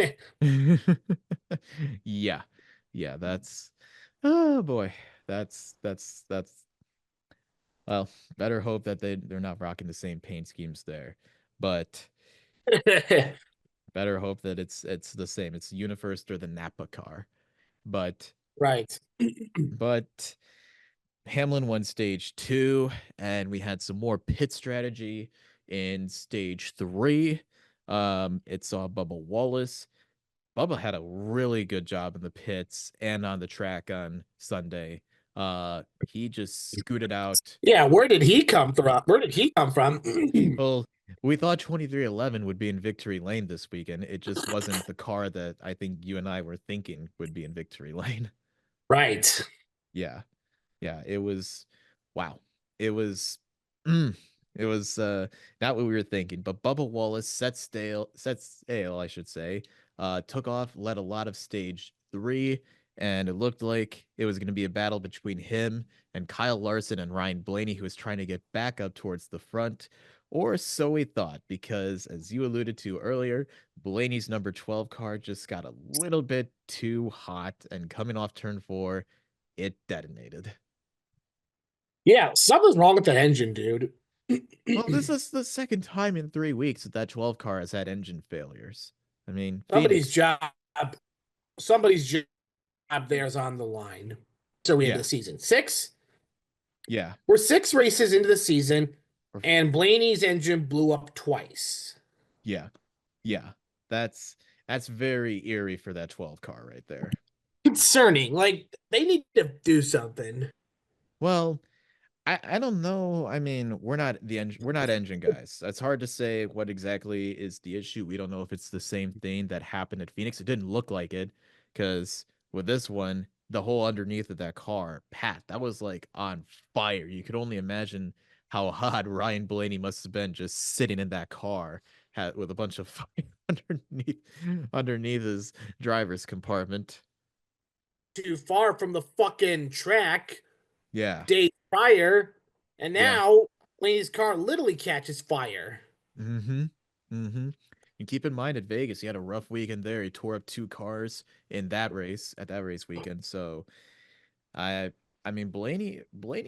Yeah. Yeah, that's oh boy. That's well, better hope that they're not rocking the same paint schemes there. But better hope that it's the same. It's Unifirst or the Napa car. But Right. but Hamlin won stage two, and we had some more pit strategy in stage three. It saw Bubba Wallace. Bubba had a really good job in the pits and on the track on Sunday. He just scooted out. Yeah, where did he come from? Where did he come from? Well, we thought 2311 would be in victory lane this weekend. It just wasn't the car that I think you and I were thinking would be in victory lane. Right. Yeah. Yeah, it was wow. It was mm, it was not what we were thinking, but Bubba Wallace set sail, I should say. Took off, led a lot of stage 3, and it looked like it was going to be a battle between him and Kyle Larson and Ryan Blaney, who was trying to get back up towards the front. Or so we thought, because as you alluded to earlier, Blaney's number 12 car just got a little bit too hot, and coming off turn 4, it detonated. Yeah, something's wrong with that engine, dude. Well, this is the second time in 3 weeks that that 12 car has had engine failures. I mean, somebody's Phoenix. job, somebody's job there's on the line. So we into the Yeah, season six. yeah, We're 6 races into the season, and Blaney's engine blew up twice. yeah, yeah. That's that's very eerie for that 12 car right there. Concerning. Like they need to do something. Well, I don't know. I mean, we're not engine guys. It's hard to say what exactly is the issue. We don't know if it's the same thing that happened at Phoenix. It didn't look like it because with this one, the whole underneath of that car, Pat, that was like on fire. You could only imagine how hot Ryan Blaney must have been just sitting in that car with a bunch of fire underneath his driver's compartment. Too far from the fucking track Yeah. days prior, and Yeah. now Blaney's car literally catches fire. Mm-hmm. Mm-hmm. And keep in mind at Vegas, he had a rough weekend there. He tore up 2 cars in that race at that race weekend. So I I mean Blaney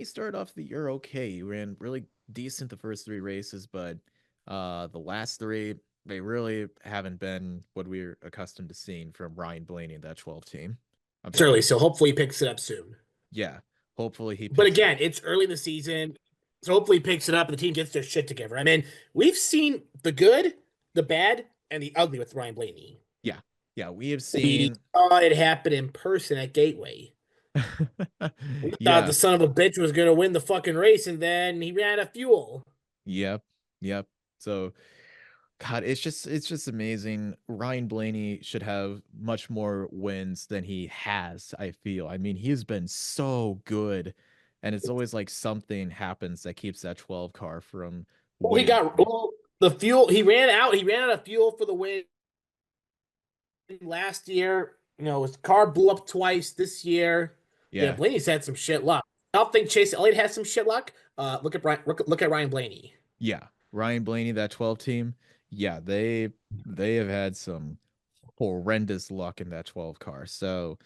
started off the year okay. He ran really decent the first 3 races, but the last three they really haven't been what we're accustomed to seeing from Ryan Blaney and that 12 team. I'm It's sorry. early, so hopefully he picks it up soon. Yeah. Hopefully he But picks it up. again, it's early in the season. So hopefully he picks it up and the team gets their shit together. I mean, we've seen the good, the bad, and the ugly with Ryan Blaney. Yeah. Yeah, we have We seen saw it happen in person at Gateway. We thought yeah. the son of a bitch was going to win the fucking race, and then he ran out of fuel. Yep. Yep. So God, it's just amazing. Ryan Blaney should have much more wins than he has, I feel. I mean, he's been so good. And it's always like something happens that keeps that 12 car from Well, he winning got well, the fuel. He ran out. He ran out of fuel for the win last year. You know, his car blew up twice this year. Yeah, Yeah. Blaney's had some shit luck. I don't think Chase Elliott has some shit luck. Look at Ryan Blaney. Yeah. Ryan Blaney, that 12 team. Yeah, they have had some horrendous luck in that 12 car. So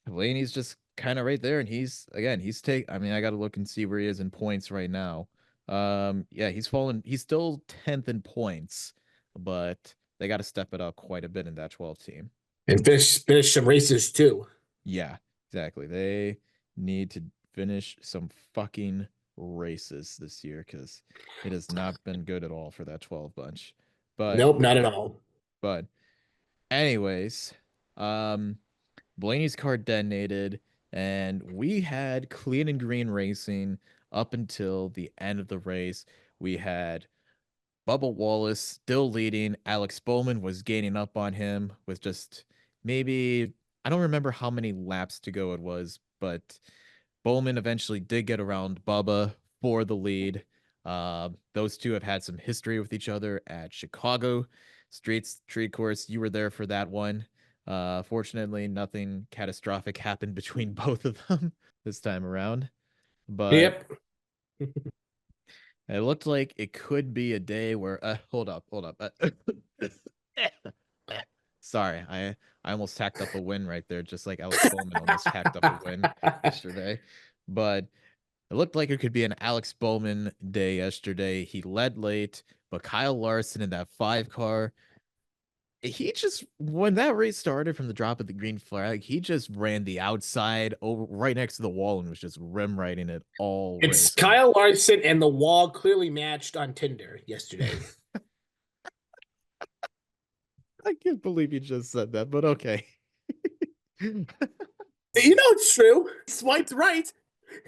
Blaney's just kind of right there, and he's again, I mean, I got to look and see where he is in points right now. Yeah, he's fallen. He's still 10th in points, but they got to step it up quite a bit in that 12 team. And finish some races too. Yeah, exactly. They need to finish some fucking races this year because it has not been good at all for that 12 bunch. But Nope, not at all. but anyways, um Blaney's car detonated, and we had clean and green racing up until the end of the race. We had Bubba Wallace still leading. Alex Bowman was gaining up on him with just maybe, I don't remember how many laps to go it was, but Bowman eventually did get around Bubba for the lead. Those two have had some history with each other at Chicago Street Course. You were there for that one. Fortunately, nothing catastrophic happened between both of them this time around. But Yep. it looked like it could be a day where hold up. Sorry, I almost tacked up a win right there, just like Alex Bowman almost tacked up a win yesterday. But it looked like it could be an Alex Bowman day yesterday. He led late, but Kyle Larson in that 5 car, he just when that race started from the drop of the green flag, he just ran the outside over right next to the wall and was just rim riding it all It's race long. Kyle Larson and the wall clearly matched on Tinder yesterday. I can't believe you just said that, but okay. You know it's true. Swiped right,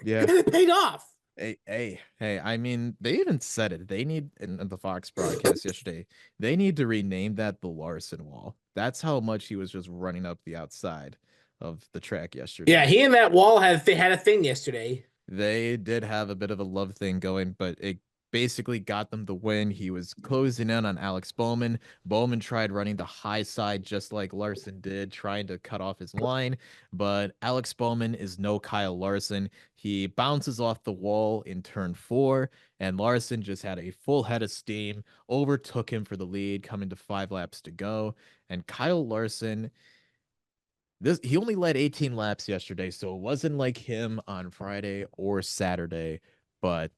Yeah. and it paid off. Hey, I mean, they even said it. They need in the Fox broadcast yesterday, they need to rename that the Larson Wall. That's how much he was just running up the outside of the track Yeah, yesterday. he and that wall had a thing yesterday. They did have a bit of a love thing going, but it basically got them the win. He was closing in on Alex Bowman. Bowman tried running the high side just like Larson did, trying to cut off his line, but Alex Bowman is no Kyle Larson. He bounces off the wall in turn 4, and Larson just had a full head of steam, overtook him for the lead, coming to 5 laps to go. And Kyle Larson, this he only led 18 laps yesterday, so it wasn't like him on Friday or Saturday, but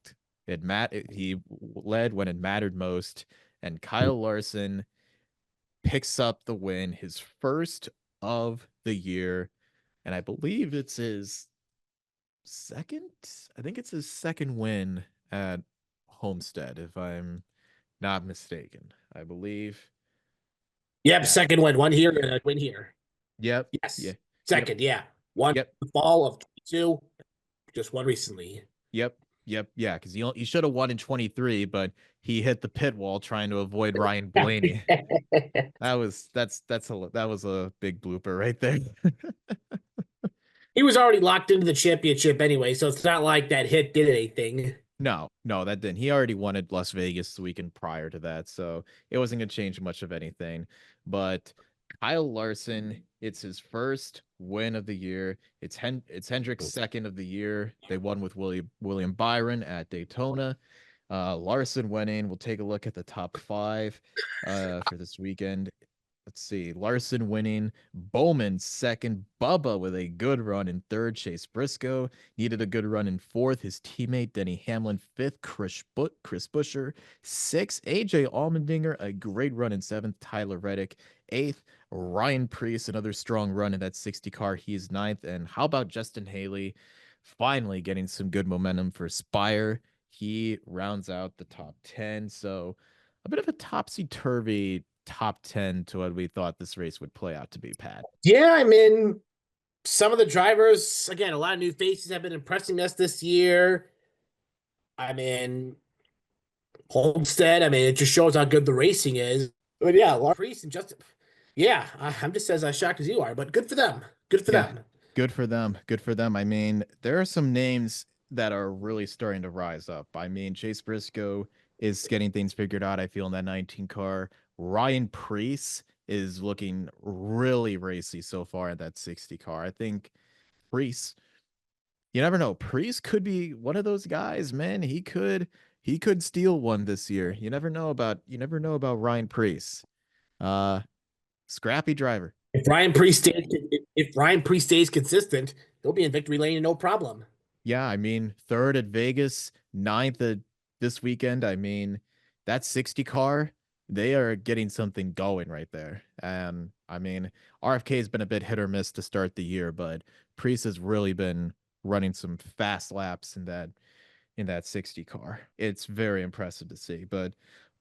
he led when it mattered most, and Kyle Larson picks up the win, his first of the year, and I believe it's his second. I think it's his second win at Homestead, if I'm not mistaken. I believe. Yep, Yeah. second win, one here and a win here. Yep. Yeah. Yes, Yep. second, yeah, one Yep. the fall of 22, just one recently. Yep. Yep. Yeah. Because he should have won in 23, but he hit the pit wall trying to avoid Ryan Blaney. That was a big blooper right there. He was already locked into the championship anyway, so it's not like that hit did anything. No, no, that didn't. He already wanted Las Vegas the weekend prior to that, so it wasn't going to change much of anything. But Kyle Larson, it's his first win of the year. It's Hendrick's second of the year. They won with William Byron at Daytona. Larson winning. We'll take a look at the top five for this weekend. Let's see. Larson winning. Bowman second. Bubba with a good run in third. Chase Briscoe needed a good run in fourth. His teammate Denny Hamlin fifth. Chris Buescher sixth. AJ Allmendinger a great run in seventh. Tyler Reddick eighth. Ryan Preece another strong run in that 60 car. He's ninth. And how about Justin Haley finally getting some good momentum for Spire? He rounds out the top 10. So a bit of a topsy turvy top 10 to what we thought this race would play out to be, Pat. Yeah, I mean, some of the drivers, again, a lot of new faces have been impressing us this year. I mean, Homestead, I mean, it just shows how good the racing is. But yeah, Lawrence Priest and Justin, yeah, I'm just as shocked as you are, but good for them. Good for Yeah, them. good for them. Good for them. I mean, there are some names that are really starting to rise up. I mean, Chase Briscoe is getting things figured out, I feel, in that 19 car. Ryan Preece is looking really racy so far in that 60 car. I think Preece, you never know. Preece could be one of those guys, man. He could steal one this year. You never know about Ryan Preece. Uh Scrappy driver. If Ryan Priest stays consistent, he'll be in victory lane no problem. Yeah, I mean, third at Vegas, ninth at this weekend. I mean, that 60 car, they are getting something going right there. And I mean, RFK has been a bit hit or miss to start the year, but Priest has really been running some fast laps in that 60 car. It's very impressive to see. But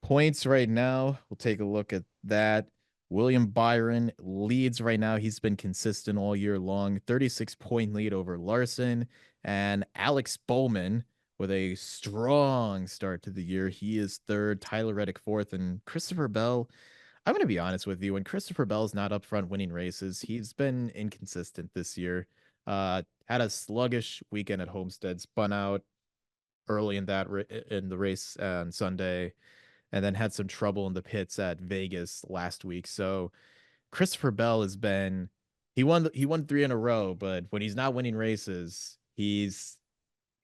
points right now, we'll take a look at that. William Byron leads right now. He's been consistent all year long. 36-point lead over Larson. And Alex Bowman with a strong start to the year. He is third. Tyler Reddick fourth. And Christopher Bell. I'm going to be honest with you. When Christopher Bell's not up front winning races, he's been inconsistent this year. Had a sluggish weekend at Homestead, spun out early in the race on Sunday, and then had some trouble in the pits at Vegas last week. So Christopher Bell has been he won three in a row, but when he's not winning races, he's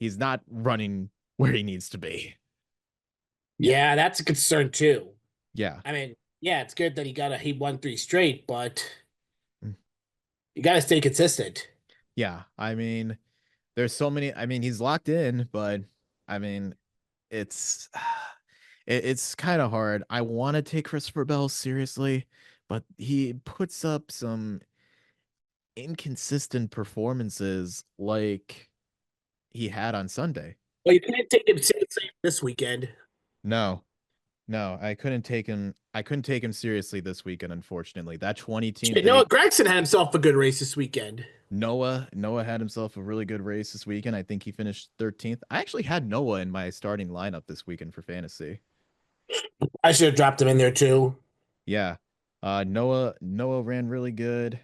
not running where he needs to be. Yeah, that's a concern too. Yeah. I mean, yeah, it's good that he won three straight, but Mm. you got to stay consistent. Yeah. I mean, there's so many. I mean, he's locked in, but I mean, it's it's kind of hard. I want to take Christopher Bell seriously, but he puts up some inconsistent performances like he had on Sunday. Well, you can't take him seriously this weekend. No, no, I couldn't take him seriously this weekend, unfortunately. That 20 team, Shit, Noah Gregson had himself a good race this weekend. Noah had himself a really good race this weekend. I think he finished 13th. I actually had Noah in my starting lineup this weekend for fantasy. I should have dropped him in there too. Yeah. Noah ran really good.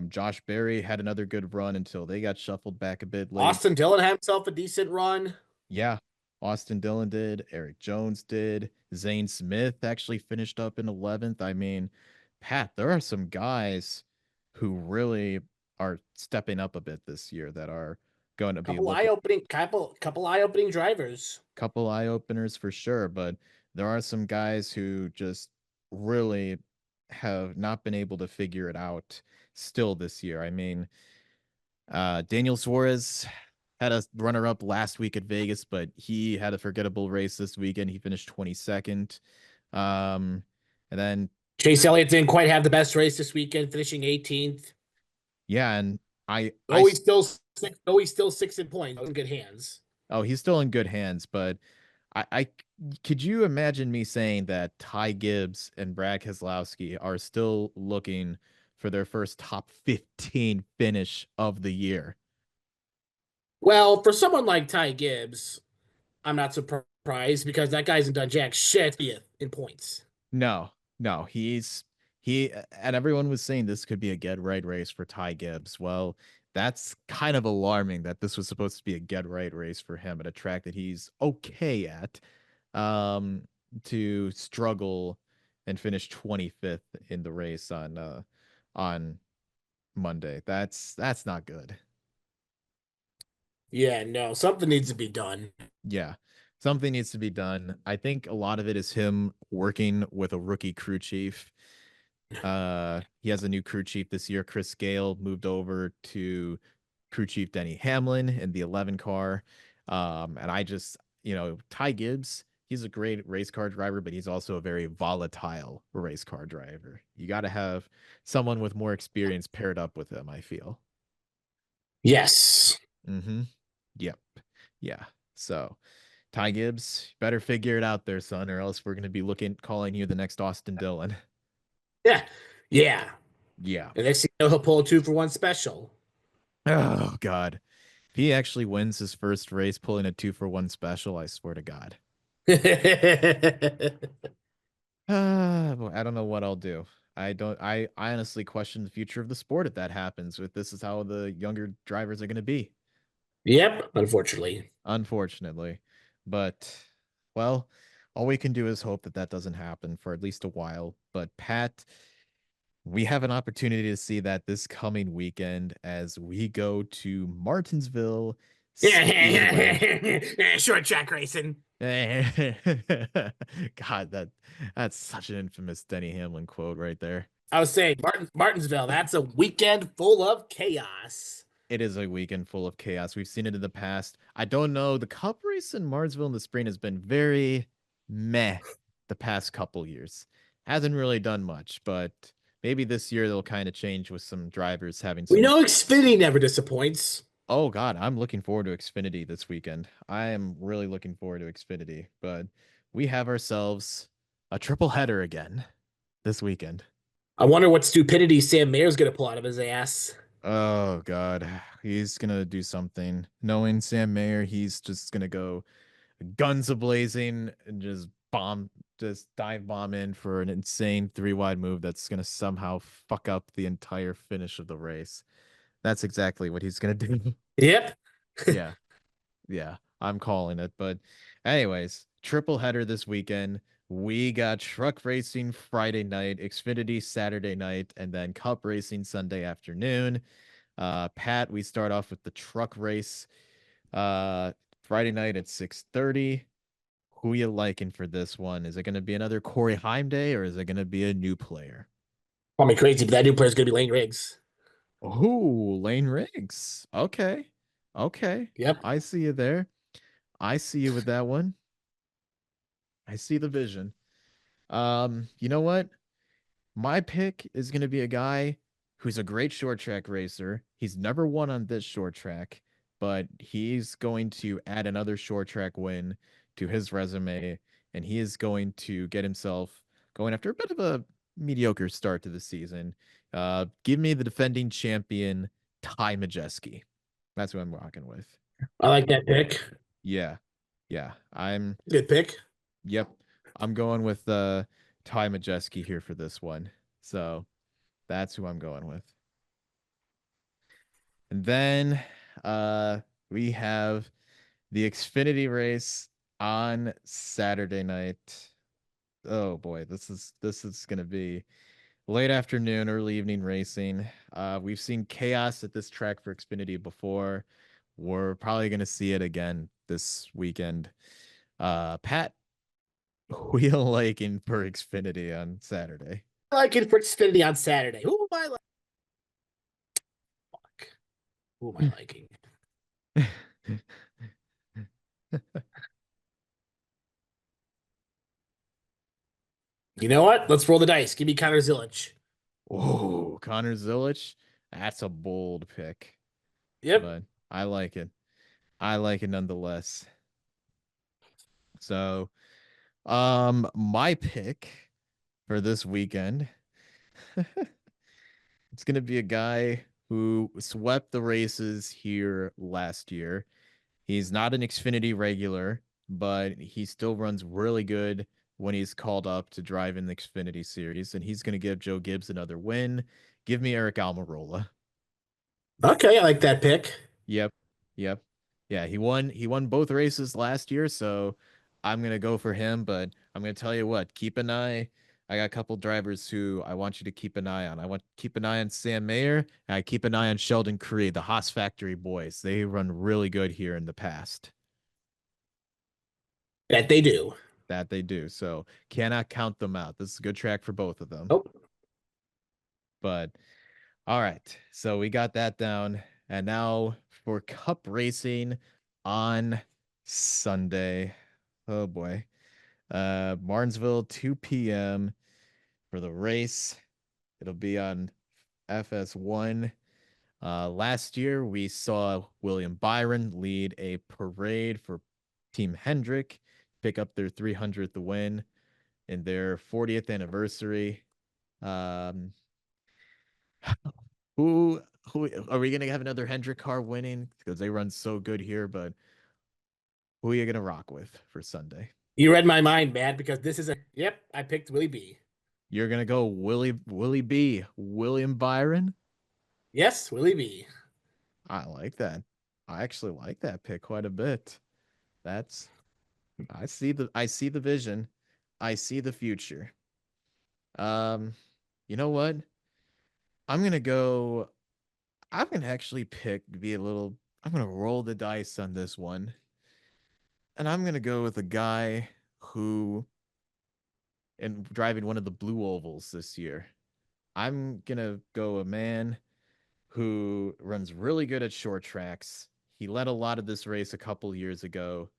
Josh Berry had another good run until they got shuffled back a bit late. Austin Dillon had himself a decent run. Yeah. Austin Dillon did, Eric Jones did, Zane Smith actually finished up in 11th. I mean, Pat, there are some guys who really are stepping up a bit this year that are going to be Couple eye opening drivers. couple eye openers for sure, but there are some guys who just really have not been able to figure it out still this year. I mean, Daniel Suarez had a runner up last week at Vegas, but he had a forgettable race this weekend. He finished 22nd. Um, and then, Chase Elliott didn't quite have the best race this weekend, finishing 18th. yeah, and I, Oh, he's still six. Oh, he's still six in points. In good hands. oh, he's still in good hands, but I could you imagine me saying that Ty Gibbs and Brad Keselowski are still looking for their first top 15 finish of the year? Well, for someone like Ty Gibbs, I'm not surprised because that guy hasn't done jack shit yet in points. No, no, he and everyone was saying this could be a get right race for Ty Gibbs. Well, that's kind of alarming that this was supposed to be a get right race for him at a track that he's okay at. Um, to struggle and finish 25th in the race on Monday. That's not good. Yeah, no, something needs to be done. Yeah. Something needs to be done. I think a lot of it is him working with a rookie crew chief. He has a new crew chief this year. Chris Gale moved over to crew chief Denny Hamlin in the 11 car. And I just, Ty Gibbs, he's a great race car driver, but he's also a very volatile race car driver. You got to have someone with more experience paired up with him, I feel. Yes. Mm-hmm. Yep. Yeah. So Ty Gibbs, better figure it out there, son, or else we're gonna be calling you the next Austin Dillon. Yeah. Yeah. Yeah. And next thing you know, he'll pull a 2-for-1 special. Oh God. If he actually wins his first race pulling a 2-for-1 special, I swear to God. I don't know what I'll do. I honestly question the future of the sport if that happens. If this is how the younger drivers are gonna be. Yep, unfortunately. Unfortunately. But well, all we can do is hope that that doesn't happen for at least a while. But Pat, we have an opportunity to see that this coming weekend as we go to Martinsville Speedway. Short track racing. God, that's such an infamous Denny Hamlin quote right there. I was saying Martinsville, that's a weekend full of chaos. It is a weekend full of chaos. We've seen it in the past. I don't know. The Cup race in Martinsville in the spring has been very meh the past couple years. Hasn't really done much, but maybe this year they'll kind of change with some drivers having We some. know Xfinity never disappoints. Oh God, I'm looking forward to Xfinity this weekend. I am really looking forward to Xfinity, but we have ourselves a triple header again this weekend. I wonder what stupidity Sam Mayer's gonna pull out of his ass. Oh God, he's gonna do something. Knowing Sam Mayer, he's just gonna go guns a blazing and just dive bomb in for an insane three wide move that's gonna somehow fuck up the entire finish of the race. That's exactly what he's gonna do. Yep. Yeah, yeah, I'm calling it. But, anyways, triple header this weekend. We got truck racing Friday night, Xfinity Saturday night, and then Cup racing Sunday afternoon. Pat, we start off with the truck race Friday night at 6:30. Who you liking for this one? Is it going to be another Corey Heim day or is it going to be a new player? Call me crazy, but that new player's gonna be Lane Riggs. Oh, Lane Riggs. Okay. Okay. Yep. I see you there. I see you with that one. I see the vision. You know what? My pick is going to be a guy who's a great short track racer. He's never won on this short track, but he's going to add another short track win to his resume, and he is going to get himself going after a bit of a mediocre start to the season. Give me the defending champion, Ty Majeski. That's who I'm rocking with. I like that pick. Yeah. Yeah. Good pick. Yep. I'm going with Ty Majeski here for this one. So that's who I'm going with. And then we have the Xfinity race on Saturday night. Oh boy, this is gonna be late afternoon, early evening racing. We've seen chaos at this track for Xfinity before. We're probably gonna see it again this weekend. Pat, who you liking for Xfinity on Saturday? I like it for Xfinity on Saturday. Who am I like? Fuck. Who am I liking? You know what? Let's roll the dice. Give me Connor Zilic. Oh, Connor Zilich. That's a bold pick, Yep. but I like it. I like it nonetheless. So, my pick for this weekend, it's gonna be a guy who swept the races here last year. He's not an Xfinity regular, but he still runs really good when he's called up to drive in the Xfinity series, and he's gonna give Joe Gibbs another win. Give me Eric Almirola. Okay, I like that pick. Yep. Yep. Yeah, he won both races last year, so I'm gonna go for him, but I'm gonna tell you what, keep an eye. I got a couple drivers who I want you to keep an eye on. I want to keep an eye on Sam Mayer, and I keep an eye on Sheldon Creed, the Haas Factory boys. They run really good here in the past. That they do. That they do. So cannot count them out. This is a good track for both of them. Oh, But all right. So we got that down. And now for cup racing on Sunday. Oh boy. Martinsville, 2 p.m. for the race. It'll be on FS1. Last year, we saw William Byron lead a parade for Team Hendrick, pick up their 300th win in their 40th anniversary. Um, who are we gonna have another Hendrick car winning because they run so good here? But who are you gonna rock with for Sunday? you read my mind, man, because this is a. Yep, I picked Willie B. You're gonna go Willie B. William Byron. Yes, Willie B. I like that. I actually like that pick quite a bit. That's I see the vision. I see the future. Um, you know what? I'm gonna go. I'm gonna actually pick be a little. I'm gonna roll the dice on this one, and I'm gonna go with a guy who and driving one of the blue ovals this year. I'm gonna go a man who runs really good at short tracks. He led a lot of this race a couple years ago,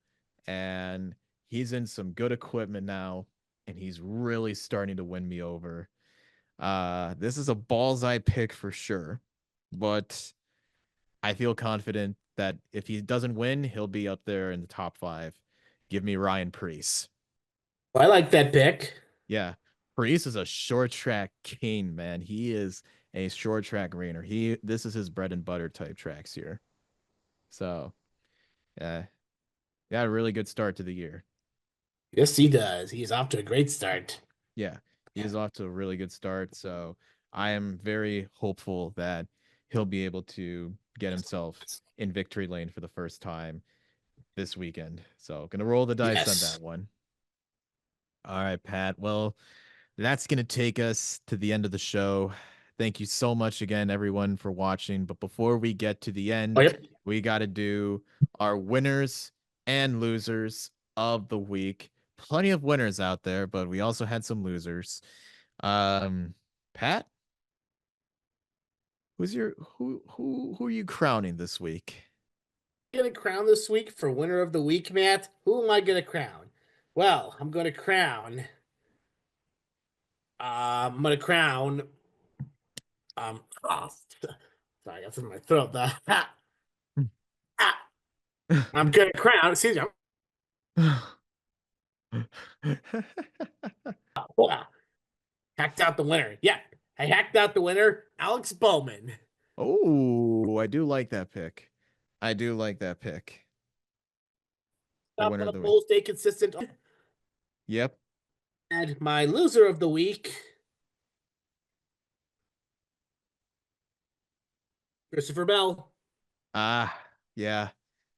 and he's in some good equipment now, and he's really starting to win me over. This is a bullseye pick for sure, but I feel confident that if he doesn't win, he'll be up there in the top five. Give me Ryan Preece. I like that pick. Yeah. Preece is a short track king, man. He is a short track rainer. This is his bread and butter type tracks here. So yeah, got a really good start to the year. Yes, he does. He's off to a great start. Yeah, he is off to a really good start. So I am very hopeful that he'll be able to get himself in victory lane for the first time this weekend. So gonna roll the dice on Yes. that one. All right, Pat. Well, that's going to take us to the end of the show. Thank you so much again, everyone, for watching. But before we get to the Oh, end, yep. we got to do our winners and losers of the week. Plenty of winners out there, but we also had some losers. Pat, who are you crowning this week? Gonna crown this week for winner of the week, Matt. Who am I gonna crown? Well, I'm gonna crown. I'm gonna crown. Oh, sorry, that's in my throat. I'm gonna crown. Excuse me. Hacked out the winner. Yeah, I hacked out the winner, Alex Bowman. Oh, I do like that pick. I do like that pick. The Up winner on of the the week. poll, stay consistent. Yep. And my loser of the week, Christopher Bell. Ah, yeah.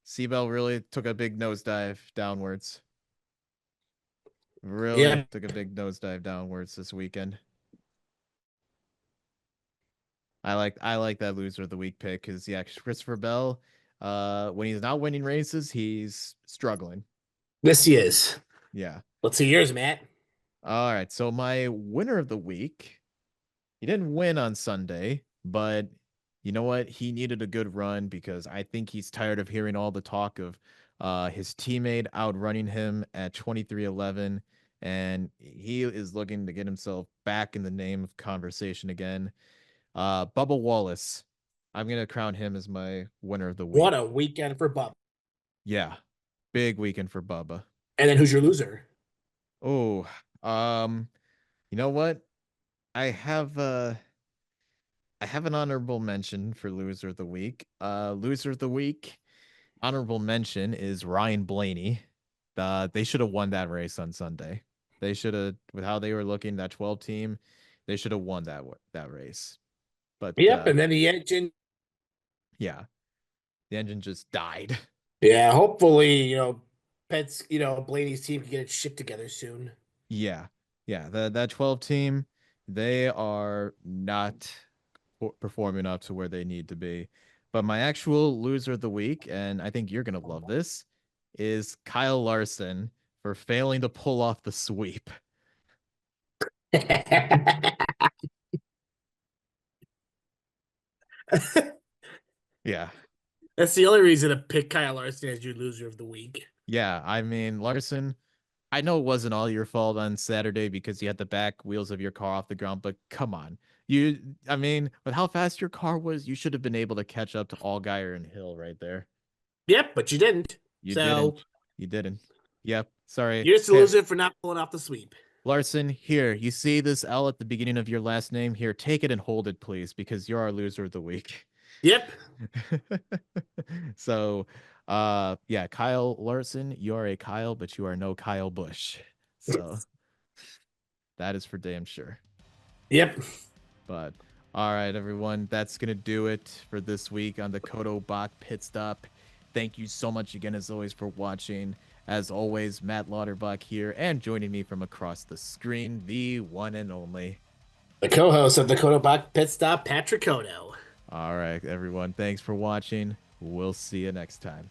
Seabell really took a big nosedive downwards. Really Yeah, took a big nosedive downwards this weekend. I like that loser of the week pick because yeah, Christopher Bell, when he's not winning races, he's struggling. yes, he is. Yeah. Let's see yours, Matt. All right. So my winner of the week He didn't win on Sunday, but you know what? He needed a good run because I think he's tired of hearing all the talk of his teammate outrunning him at 23-11, and he is looking to get himself back in the name of conversation again. Bubba Wallace, I'm gonna crown him as my winner of the week. What a weekend for Bub. Yeah, big weekend for Bubba. And then who's your loser? Oh, um, you know what? I have uh I have an honorable mention for loser of the week. Loser of the week, honorable mention is Ryan Blaney. They should have won that race on Sunday. They should have, with how they were looking, that 12 team, they should have won that race. But Yep, and then the engine. yeah, the engine just died. Yeah, hopefully, Pets, Blaney's team can get its shit together soon. Yeah, yeah. That 12 team, they are not performing up to where they need to be. But my actual loser of the week, and I think you're gonna love this, is Kyle Larson for failing to pull off the sweep. Yeah. That's the only reason to pick Kyle Larson as your loser of the week. Yeah. I mean, Larson, I know it wasn't all your fault on Saturday because you had the back wheels of your car off the ground, but come on. I mean, with how fast your car was, you should have been able to catch up to Allgaier and Hill right there. Yep, but you didn't. You didn't. So You didn't. Yep. Sorry. you're just a Hey, loser for not pulling off the sweep. Larson, here, you see this L at the beginning of your last name? Here, take it and hold it, please, because you're our loser of the week. Yep. So, yeah, Kyle Larson, you are a Kyle, but you are no Kyle Busch. So that is for damn sure. Yep. But all right, everyone, that's gonna do it for this week on the Codo Bach Pit Stop. Thank you so much again, as always, for watching. As always, Matt Lauterbach here, and joining me from across the screen, the one and only. The co-host of the Codo Bach Pitstop, Patrick Codo. All right, everyone, thanks for watching. We'll see you next time.